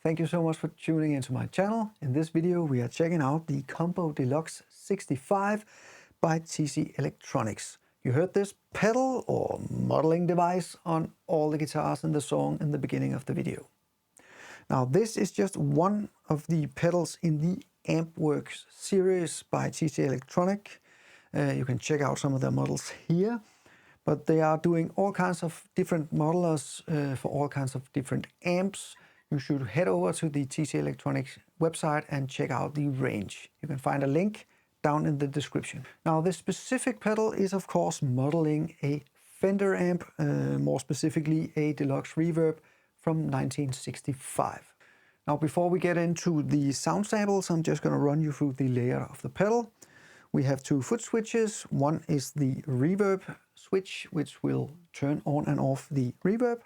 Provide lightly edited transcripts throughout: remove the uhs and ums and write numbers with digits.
Thank you so much for tuning into my channel. In this video we are checking out the Combo Deluxe 65 by TC Electronics. You heard this pedal or modeling device on all the guitars in the song in the beginning of the video. Now this is just one of the pedals in the Ampworx series by TC Electronics. You can check out some of their models here, but they are doing all kinds of different modelers for all kinds of different amps. You should head over to the TC Electronics website and check out the range. You can find a link down in the description. Now this specific pedal is of course modeling a Fender amp, more specifically a Deluxe Reverb from 1965. Now before we get into the sound samples, I'm just going to run you through the layout of the pedal. We have two foot switches. One is the reverb switch, which will turn on and off the reverb.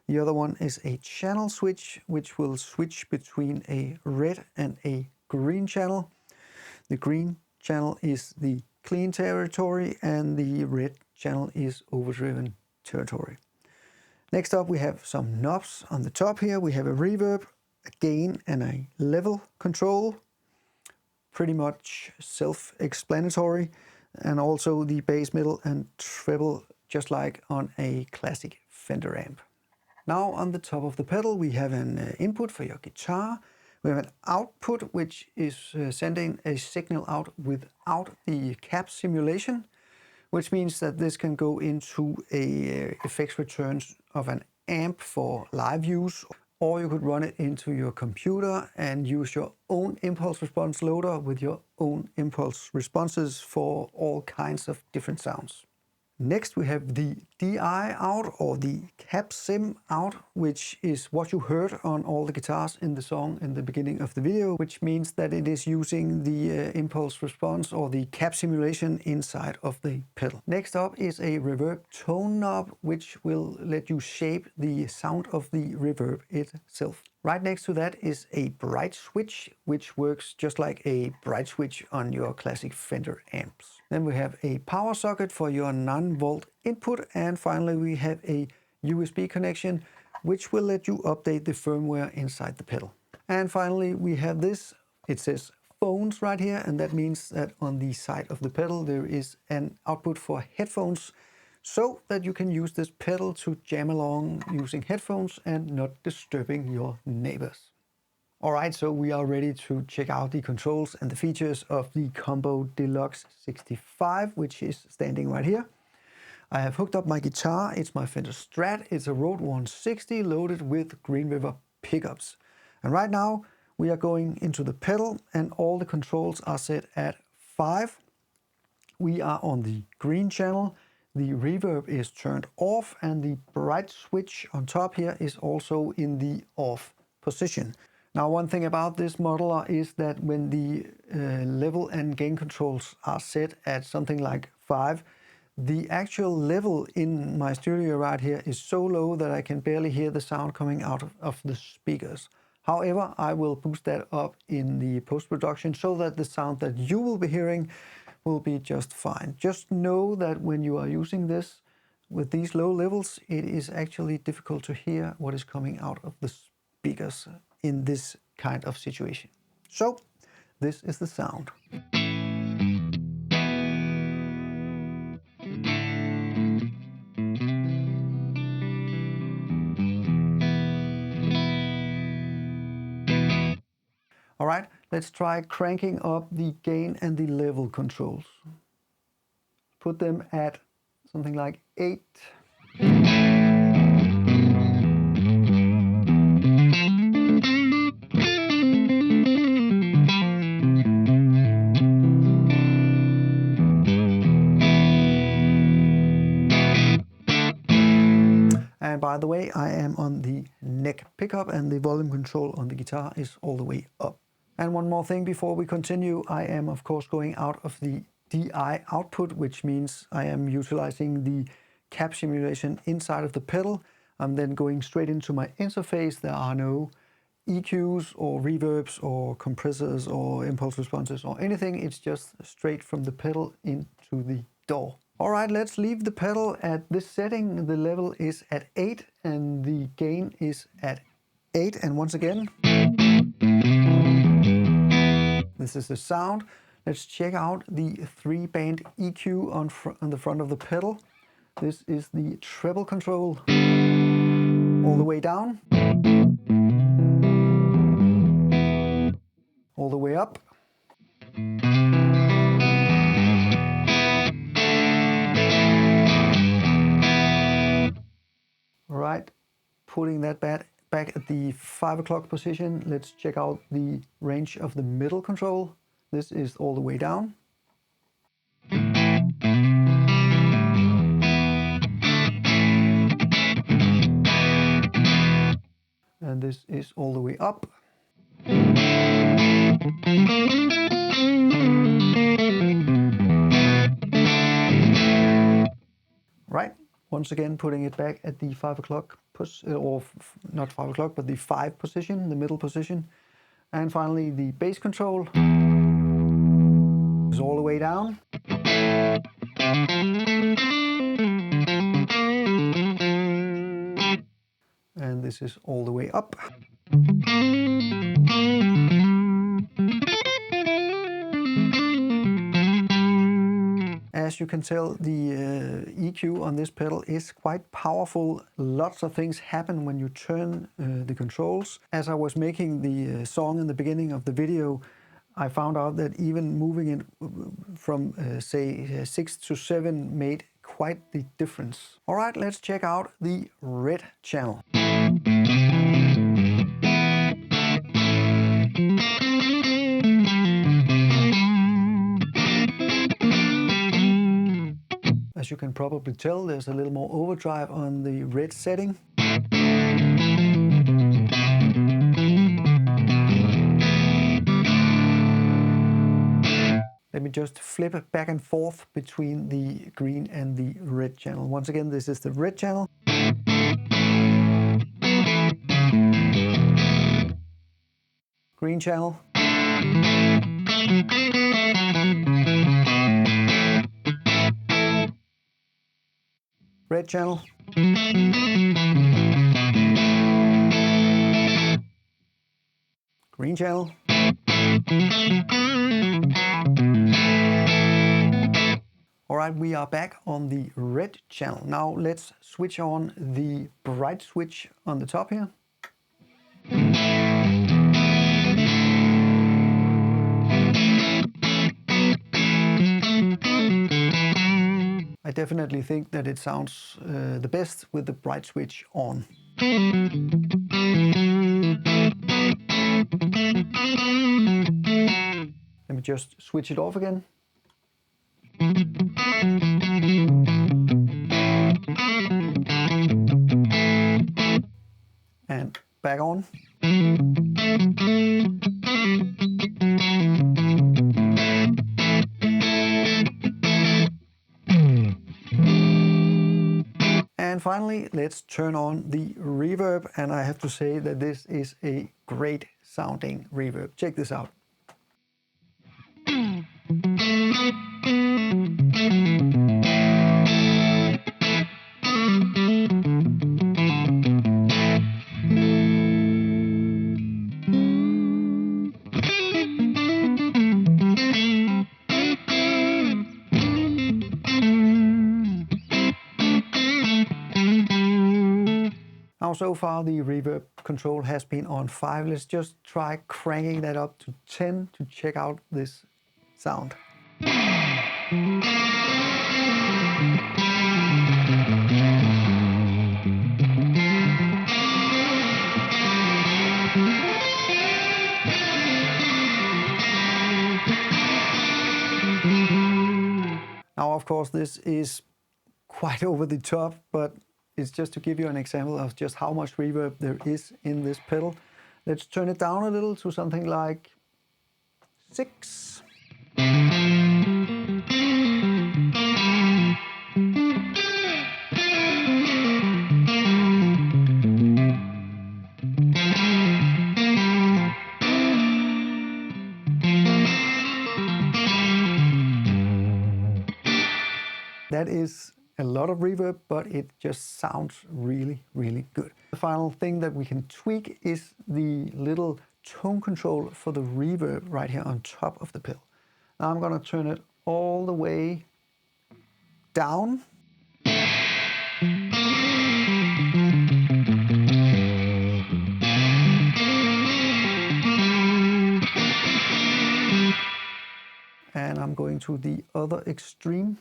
The other one is a channel switch, which will switch between a red and a green channel. The green channel is the clean territory and the red channel is overdriven territory. Next up we have some knobs. On the top here we have a reverb, a gain and a level control. Pretty much self-explanatory. And also the bass, middle and treble, just like on a classic Fender amp. Now on the top of the pedal we have an input for your guitar. We have an output which is sending a signal out without the cap simulation, which means that this can go into a effects returns of an amp for live use, or you could run it into your computer and use your own impulse response loader with your own impulse responses for all kinds of different sounds. Next we have the DI out, or the cap sim out, which is what you heard on all the guitars in the song in the beginning of the video, which means that it is using the impulse response or the cap simulation inside of the pedal. Next up is a reverb tone knob, which will let you shape the sound of the reverb itself. Right next to that is a bright switch, which works just like a bright switch on your classic Fender amps. Then we have a power socket for your 9-volt input, and finally we have a USB connection, which will let you update the firmware inside the pedal. And finally we have this, it says phones right here, and that means that on the side of the pedal there is an output for headphones, so that you can use this pedal to jam along using headphones and not disturbing your neighbors. Alright, so we are ready to check out the controls and the features of the Combo Deluxe 65, which is standing right here. I have hooked up my guitar. It's my Fender Strat. It's a Rode 160 loaded with Green River pickups. And right now we are going into the pedal and all the controls are set at 5. We are on the green channel. The reverb is turned off and the bright switch on top here is also in the off position. Now one thing about this modeler is that when the level and gain controls are set at something like 5, the actual level in my studio right here is so low that I can barely hear the sound coming out of the speakers. However, I will boost that up in the post-production so that the sound that you will be hearing will be just fine. Just know that when you are using this with these low levels, it is actually difficult to hear what is coming out of the speakers in this kind of situation. So this is the sound. All right, let's try cranking up the gain and the level controls. Put them at something like 8. And by the way, I am on the neck pickup and the volume control on the guitar is all the way up. And one more thing before we continue, I am of course going out of the DI output, which means I am utilizing the cap simulation inside of the pedal. I'm then going straight into my interface. There are no EQs or reverbs or compressors or impulse responses or anything. It's just straight from the pedal into the DAW. Alright, let's leave the pedal at this setting. The level is at 8 and the gain is at 8, and once again, this is the sound. Let's check out the 3-band EQ on the front of the pedal. This is the treble control all the way down, all the way up. All right, putting that back at the 5 o'clock position. Let's check out the range of the middle control. This is all the way down. And this is all the way up. Right, once again putting it back at the 5 o'clock, not 5 o'clock, but the 5 position, the middle position. And finally the bass control is all the way down. And this is all the way up. As you can tell, the EQ on this pedal is quite powerful. Lots of things happen when you turn the controls. As I was making the song in the beginning of the video, I found out that even moving it from say 6 to 7 made quite the difference. All right, let's check out the red channel. As you can probably tell, there's a little more overdrive on the red setting. Let me just flip it back and forth between the green and the red channel. Once again, this is the red channel. Green channel. Red channel. Green channel. All right, we are back on the red channel. Now let's switch on the bright switch on the top here. I definitely think that it sounds the best with the bright switch on. Let me just switch it off again. And back on. And finally, let's turn on the reverb, and I have to say that this is a great sounding reverb. Check this out. Now, so far the reverb control has been on 5. Let's just try cranking that up to 10 to check out this sound. Now, of course, this is quite over the top, but it's just to give you an example of just how much reverb there is in this pedal. Let's turn it down a little to something like 6. That is a lot of reverb, but it just sounds really, really good. The final thing that we can tweak is the little tone control for the reverb right here on top of the pedal. Now I'm going to turn it all the way down. And I'm going to the other extreme.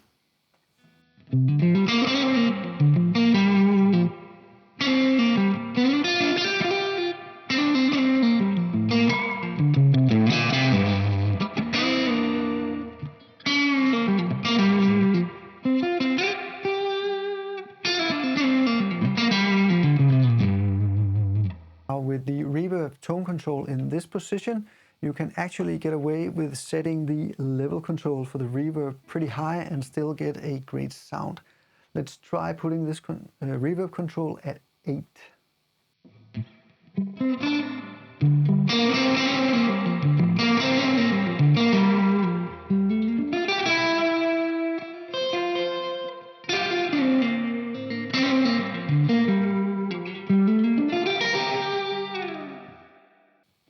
Now with the reverb tone control in this position, you can actually get away with setting the level control for the reverb pretty high and still get a great sound. Let's try putting this reverb control at 8.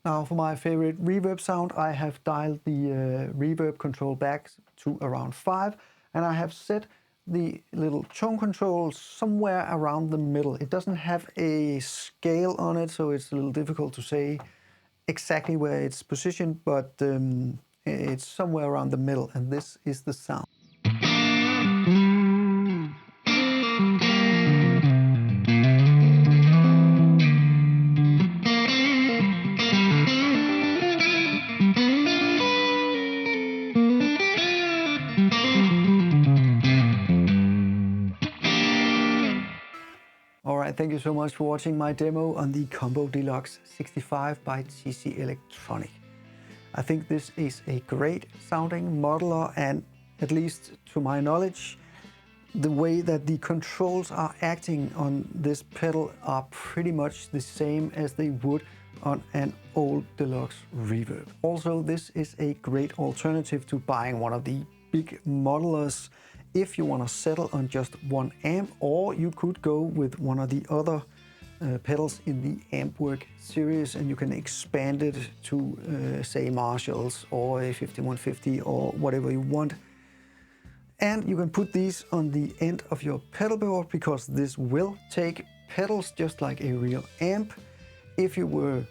Now for my favorite reverb sound, I have dialed the reverb control back to around 5, and I have set the little tone control somewhere around the middle. It doesn't have a scale on it, so it's a little difficult to say exactly where it's positioned, but it's somewhere around the middle, and this is the sound. Alright, thank you so much for watching my demo on the Combo Deluxe 65 by TC Electronic. I think this is a great sounding modeler, and at least to my knowledge, the way that the controls are acting on this pedal are pretty much the same as they would on an old Deluxe Reverb. Also, this is a great alternative to buying one of the big modelers if you want to settle on just one amp, or you could go with one of the other pedals in the Ampworx series, and you can expand it to say Marshalls or a 5150 or whatever you want. And you can put these on the end of your pedal board, because this will take pedals just like a real amp. If you were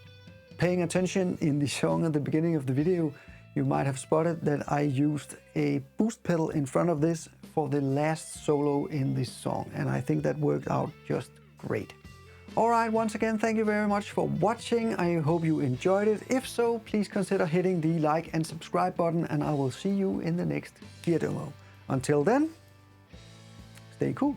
paying attention in the song at the beginning of the video, you might have spotted that I used a boost pedal in front of this for the last solo in this song, and I think that worked out just great. Alright, once again, thank you very much for watching. I hope you enjoyed it. If so, please consider hitting the like and subscribe button, and I will see you in the next gear demo. Until then, stay cool.